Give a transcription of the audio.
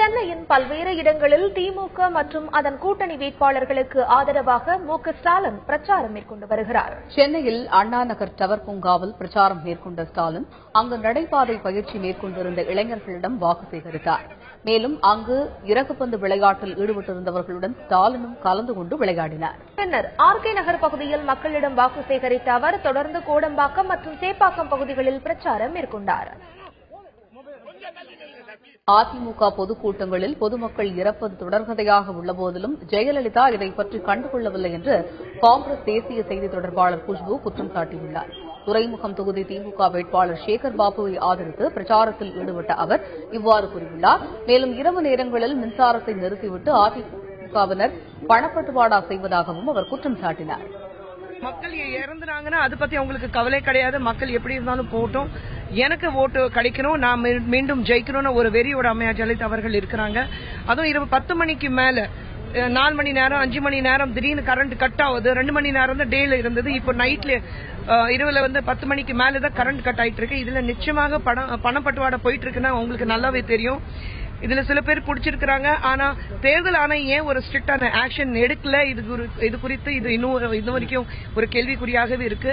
சென்னையின் பல்வேறு இடங்களில் திமுக மற்றும் அதன் கூட்டணி வேட்பாளர்களுக்கு ஆதரவாக மு.க. ஸ்டாலின் பிரச்சாரம் மேற்கொண்டு வருகிறார். சென்னையில் அண்ணா நகர் டவர் பூங்காவில் பிரச்சாரம் மேற்கொண்ட ஸ்டாலின் அங்கு நடைபாதை பயிற்சி மேற்கொண்டிருந்த இளைஞர்களிடம் வாக்கு சேகரித்தார். மேலும் அங்கு இறகுப்பந்து விளையாட்டில் ஈடுபட்டிருந்தவர்களுடன் ஸ்டாலினும் கலந்து கொண்டு விளையாடினார். பின்னர் ஆர்.கே. நகர் பகுதியில் மக்களிடம் வாக்கு சேகரித்த அவர் தொடர்ந்து கோடம்பாக்கம் மற்றும் சேப்பாக்கம் பகுதிகளில் பிரச்சாரம் மேற்கொண்டார். அதிமுக பொதுக்கூட்டங்களில் பொதுமக்கள் இறப்பது தொடர்கதையாக உள்ளபோதிலும் ஜெயலலிதா இதை பற்றி கண்டுகொள்ளவில்லை என்று காங்கிரஸ் தேசிய செய்தி தொடர்பாளர் குஷ்பு குற்றம் சாட்டியுள்ளார். துறைமுகம் தொகுதி திமுக வேட்பாளர் சேகர் பாபுவை ஆதரித்து பிரச்சாரத்தில் ஈடுபட்ட அவர் இவ்வாறு கூறியுள்ளார். மேலும் இரவு நேரங்களில் மின்சாரத்தை நிறுத்திவிட்டு அதிமுகவினர் பணப்பட்டுவாடா செய்வதாகவும் அவர் குற்றம் சாட்டினார். மக்கள் இறந்துனாங்கன்னா அதை பத்தி அவங்களுக்கு கவலை கிடையாது. மக்கள் எப்படி இருந்தாலும் போட்டோம், எனக்கு ஓட்டு கிடைக்கணும், நான் மீண்டும் ஜெயிக்கணும்னு ஒரு வெறியோட அம்மையார் ஜெயலலிதா அவர்கள் இருக்கிறாங்க. அதுவும் இரவு 10 மணிக்கு மேல 4 மணி நேரம் 5 மணி நேரம் திடீர்னு கரண்ட் கட் ஆகுது. 2 மணி நேரம் தான் டேல இருந்தது. இப்போ நைட்ல இரவுல 10 மணிக்கு மேலதான் கரண்ட் கட் ஆயிட்டு இருக்கு. இதுல நிச்சயமாக பணப்பட்டுவாடா போயிட்டு இருக்குன்னா உங்களுக்கு நல்லாவே தெரியும். இதுல சில பேர் பிடிச்சிருக்கிறாங்க. ஆனா தேர்தல் ஆணையம் ஏன் ஒரு ஸ்ட்ரிக்டான ஆக்ஷன் எடுக்கல, இது குறித்து இது இன்னும் வரைக்கும் ஒரு கேள்விக்குறியாகவே இருக்கு.